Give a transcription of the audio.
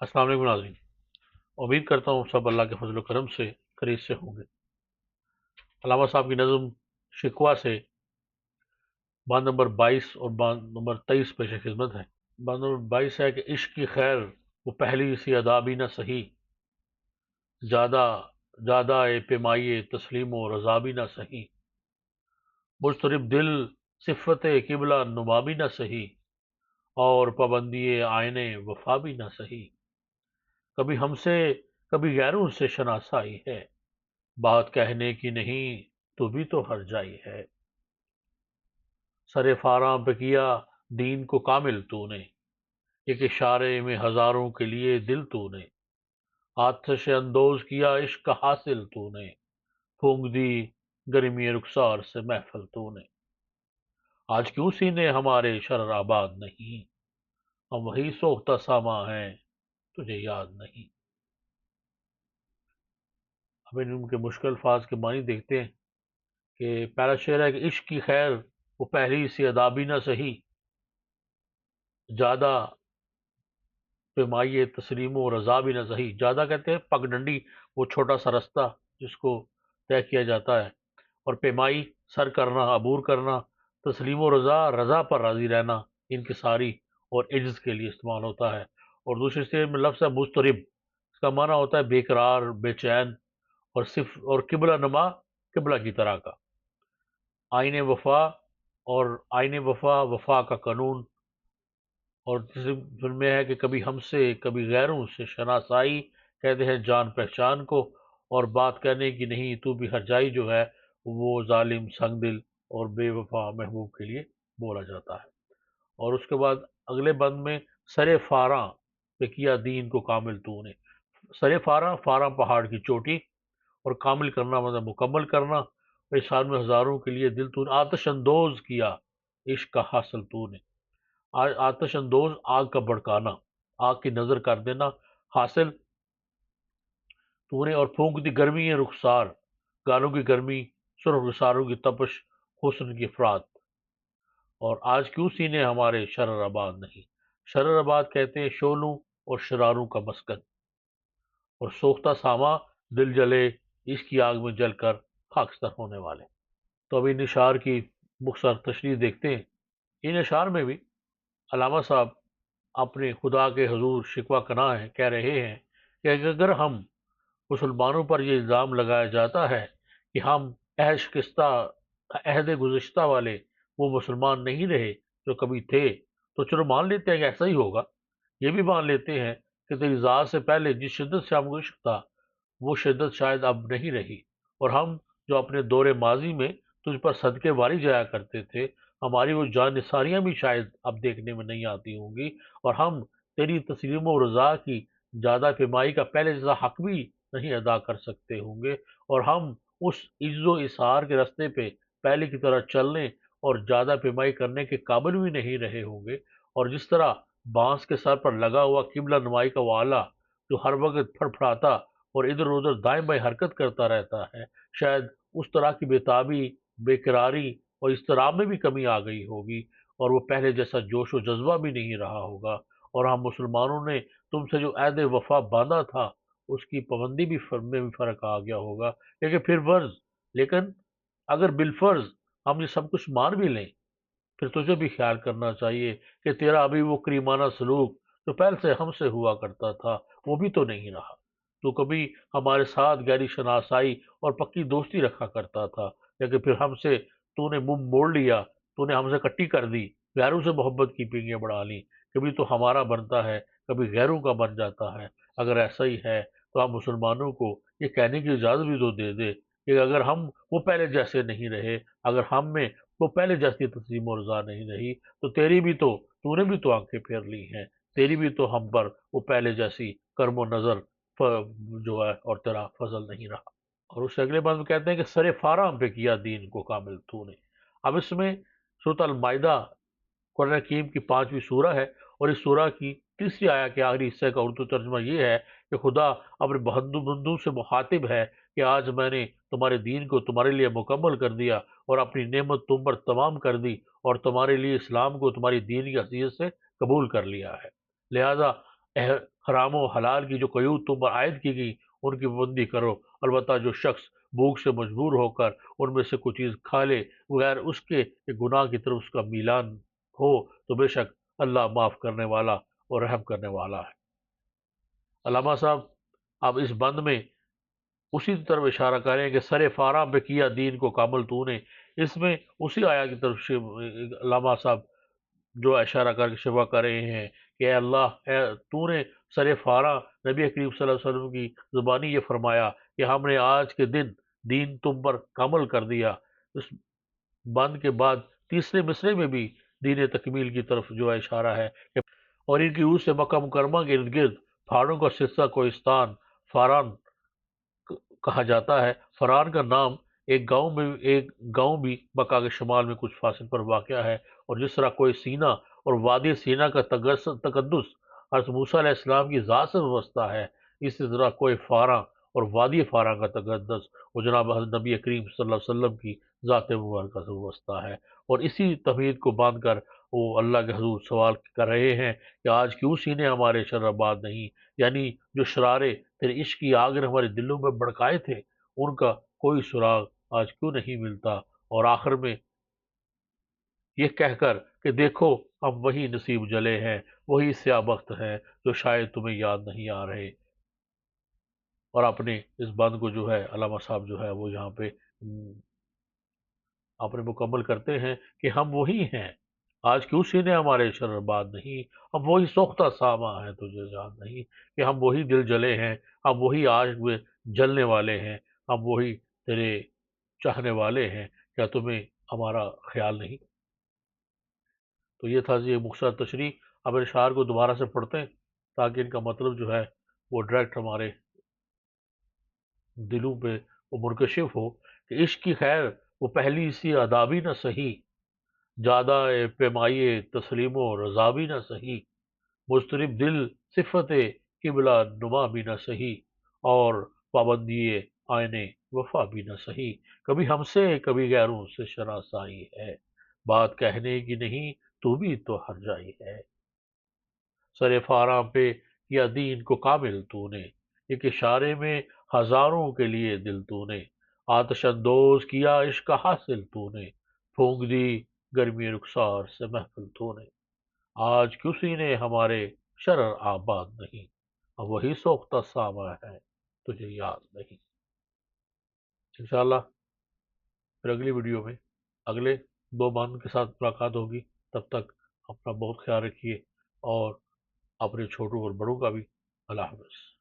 अस्सलाम वालेकुम नाज़रीन। उम्मीद करता हूँ सब अल्लाह के फजल करम से खरीद से होंगे। अल्लामा साहब की नज़म शिकवा से बांध नंबर 22 और बांध नंबर 23 पेश खिदमत है। बांध नंबर 22 है कि इश्क की खैर वो पहली सी अदा भी न सही, ज़्यादा ज़्यादा ए पेमाइए तस्लीम व रज़ा भी न सही, मुस्तरिब दिल सिफ़त किबला नुमा भी न सही, और पाबंदी आयने वफा भी न सही। कभी हमसे कभी गैरों से शनासाई है, बात कहने की नहीं तो भी तो हर जाई है। सरे फारां पे किया दीन को कामिल तूने, एक इशारे में हजारों के लिए दिल तूने, आतिश अंदोज किया इश्क हासिल तूने, फूंक दी गर्मी रुखसार से महफल तूने। आज क्यों सीने हमारे शरर आबाद नहीं, हम वही सोख्ता सामा हैं तुझे याद नहीं। अब इनके मुश्किल अल्फाज के मानी देखते हैं कि पहला शेर है कि इश्क की खैर वो पहली सी अदा भी ना सही, ज़्यादा पेमाइए तस्लीम व रज़ा भी न सही। ज़्यादा कहते हैं पगडंडी, वो छोटा सा रास्ता जिसको तय किया जाता है, और पेमाई सर करना, अबूर करना, तस्लीम व रज़ा रज़ा पर राज़ी रहना, इनकिसारी और इज्ज़ के लिए इस्तेमाल होता है। और दूसरे शेर में लफ्ज़ है मुस्तरिब, इसका माना होता है बेकरार, बेचैन, और सिर्फ और किबला नुमा, किबला की तरह का। आईने वफा, और आईने वफा, वफा का कानून। और जैसे फिल्म में है कि कभी हमसे कभी गैरों से शनासाई, कहते हैं जान पहचान को, और बात करने की नहीं तू भी हरजाई जो है वो जालिम संगदिल और बेवफा महबूब के लिए बोला जाता है। और उसके बाद अगले बंद में सरे फारा पे किया दीन को कामिल तूने। सरे फारा, फारा पहाड़ की चोटी, और कामिल करना मतलब मुकम्मल करना, और इस हाल में हजारों के लिए दिल तूने आतिश अंदोज किया इश्क का हासिल तूने। आतिश अंदोज आग का भड़काना, आग की नजर कर देना, हासिल तूने, और फूंक दी गर्मी है रुखसार, गालों की गर्मी, सुर्ख रुखसारों की तपश, हुस्न की अफरात। और आज क्यों सीने हमारे शरर आबाद नहीं। शरर आबाद कहते हैं शोलों और शरारों का मस्कन, और सोख्ता सामा दिल जले इसकी आग में जलकर खाकस्तर होने वाले। तो अभी इन इशार की मुख्तसर तशरीह देखते हैं। इन इशार में भी अलामा साहब अपने खुदा के हुजूर शिकवा कना है, कह रहे हैं कि अगर हम मुसलमानों पर यह इल्ज़ाम लगाया जाता है कि हम अहद शिकस्ता अहद गुज़श्ता वाले वो मुसलमान नहीं रहे जो कभी थे, तो चलो मान लेते हैं कि ऐसा ही होगा। ये भी मान लेते हैं कि तेरी ज़ात से पहले जिस शिद्दत से हमको इश्क था वो शिद्दत शायद अब नहीं रही, और हम जो अपने दौरे माजी में तुझ पर सदके वारी जाया करते थे, हमारी वो जान निसारियाँ भी शायद अब देखने में नहीं आती होंगी, और हम तेरी तस्लीम व रज़ा की ज़्यादा पेमाई का पहले जैसा हक भी नहीं अदा कर सकते होंगे, और हम उस इज्जो इसार के रास्ते पे पहले की तरह चलने और ज़्यादा पेमाई करने के काबिल भी नहीं रहे होंगे। और जिस तरह बांस के सर पर लगा हुआ किबला नुमाई का वाला जो हर वक्त फड़फड़ाता और इधर उधर दाएं बाएं हरकत करता रहता है, शायद उस तरह की बेताबी, बेकरारी और इज़्तिराब में भी कमी आ गई होगी, और वो पहले जैसा जोश व जज्बा भी नहीं रहा होगा। और हम मुसलमानों ने तुमसे जो अहद वफा बांधा था उसकी पाबंदी भी में भी फ़र्क आ गया होगा। लेकिन अगर बिलफर्ज हम ये सब कुछ मान भी लें, फिर तुझे भी ख्याल करना चाहिए कि तेरा अभी वो करीमाना सलूक जो पहले से हमसे हुआ करता था वो भी तो नहीं रहा। तो कभी हमारे साथ गहरी शनासाई और पक्की दोस्ती रखा करता था, लेकिन फिर हमसे तूने मुंह मोड़ लिया, तूने हमसे कट्टी कर दी, गैरों से मोहब्बत की पींगे बढ़ा ली। कभी तो हमारा बनता है, कभी गैरों का बन जाता है। अगर ऐसा ही है तो आप मुसलमानों को ये कहने की इजाज़त भी तो दे दे कि अगर हम वो पहले जैसे नहीं रहे, अगर हम में वो पहले जैसी तस्लीम और रज़ा नहीं रही, तो तेरी भी तो तूने भी तो आंखें फेर ली हैं, तेरी भी तो हम पर वो पहले जैसी कर्म नज़र जो है और तेरा फजल नहीं रहा। और उससे अगले बात में कहते हैं कि सरे फाराम पे किया दीन को कामिल तूने। अब इसमें सूरत अल माइदा कुरान हकीम की 5वीं सूरह है, और इस सूरह की तीसरी आया के आखिरी हिस्से का उर्दू तर्जुमा ये है कि खुदा अपने बंदू से मुखातिब है कि आज मैंने तुम्हारे दीन को तुम्हारे लिए मुकम्मल कर दिया और अपनी नेमत तुम पर तमाम कर दी, और तुम्हारे लिए इस्लाम को तुम्हारी दीन की हैसियत से कबूल कर लिया है। लिहाजा حرام و حلال کی جو قیود تم پر عائد کی گئی ان کی پابندی کرو، البتہ جو شخص بھوک سے مجبور ہو کر ان میں سے کوئی چیز کھا لے بغیر اس کے کہ گناہ کی طرف اس کا میلان ہو، تو بے شک اللہ معاف کرنے والا اور رحم کرنے والا ہے۔ علامہ صاحب آپ اس بند میں اسی طرف اشارہ کریں کہ سر فارا پہ کیا دین کو کامل تو نے، اس میں اسی آیا کی طرف سے علامہ صاحب جو اشارہ کر کے شفا کر رہے ہیں کہ اے اللہ، تو نے سر فارا نبی کریم صلی اللہ علیہ وسلم کی زبانی یہ فرمایا کہ ہم نے آج کے دن دین تم پر کامل کر دیا۔ اس بند کے بعد تیسرے مصرے میں بھی دین تکمیل کی طرف جو ہے اشارہ ہے کہ اور ان کی روح سے مکہ مکرمہ کے ارد گرد پہاڑوں کا سلسلہ کوہستان فاران کہا جاتا ہے۔ فران کا نام ایک گاؤں بھی مکہ کے شمال میں کچھ فاصل پر واقع ہے، اور جس طرح کوئی سینا اور وادی سینا کا تقدس حضرت موسیٰ علیہ السلام کی ذات سے وابستہ ہے، اسی طرح کوئی فاراں اور وادی فاراں کا تقدس وہ جناب حضرت نبی کریم صلی اللہ علیہ وسلم کی ذات مبارکہ سے وابستہ ہے۔ اور اسی تمہید کو باندھ کر وہ اللہ کے حضور سوال کر رہے ہیں کہ آج کیوں سینے ہمارے شر آباد نہیں، یعنی جو شرارے تیرے عشق کی آگ نے ہمارے دلوں میں بڑکائے تھے ان کا کوئی سراغ آج کیوں نہیں ملتا۔ اور آخر میں یہ کہہ کر کہ دیکھو ہم وہی نصیب جلے ہیں، وہی سیاہ بخت ہیں جو شاید تمہیں یاد نہیں آ رہے۔ اور اپنے اس بند کو جو ہے علامہ صاحب جو ہے وہ یہاں پہ اپنے مکمل کرتے ہیں کہ ہم وہی ہیں، آج کیوں سینے ہمارے شرر باد نہیں، ہم وہی سوختہ ساما ہیں تجھے یاد نہیں، کہ ہم وہی دل جلے ہیں، ہم وہی آج میں جلنے والے ہیں، ہم وہی تیرے چاہنے والے ہیں، کیا تمہیں ہمارا خیال نہیں۔ تو یہ تھا یہ مختصر تشریح۔ اب اشعار کو دوبارہ سے پڑھتے ہیں تاکہ ان کا مطلب جو ہے وہ ڈائریکٹ ہمارے دلوں پہ وہ منکشف ہو کہ عشق کی خیر وہ پہلی سی ادا بھی نہ سہی، جادہ پیمائی تسلیم و رضا بھی نہ سہی، مضطرب دل صفت قبلہ نما بھی نہ سہی، اور پابندی آئین وفا بھی نہ سہی، کبھی ہم سے کبھی غیروں سے شناسائی ہے، بات کہنے کی نہیں تو بھی تو ہر جائی ہے، سر فاراں پہ کیا دین کو کامل تو نے، ایک اشارے میں ہزاروں کے لیے دل تو نے، آتش اندوز کیا عشق حاصل تو نے، پھونک دی گرمی رخسار سے محفل تو نے، آج کسی نے ہمارے شرر آباد نہیں، اب وہی سوختہ ساما ہے تجھے یاد نہیں۔ انشاءاللہ پھر اگلی ویڈیو میں اگلے دو بند کے ساتھ ملاقات ہوگی، تب تک اپنا بہت خیال رکھیے اور اپنے چھوٹوں اور بڑوں کا بھی۔ اللہ حافظ۔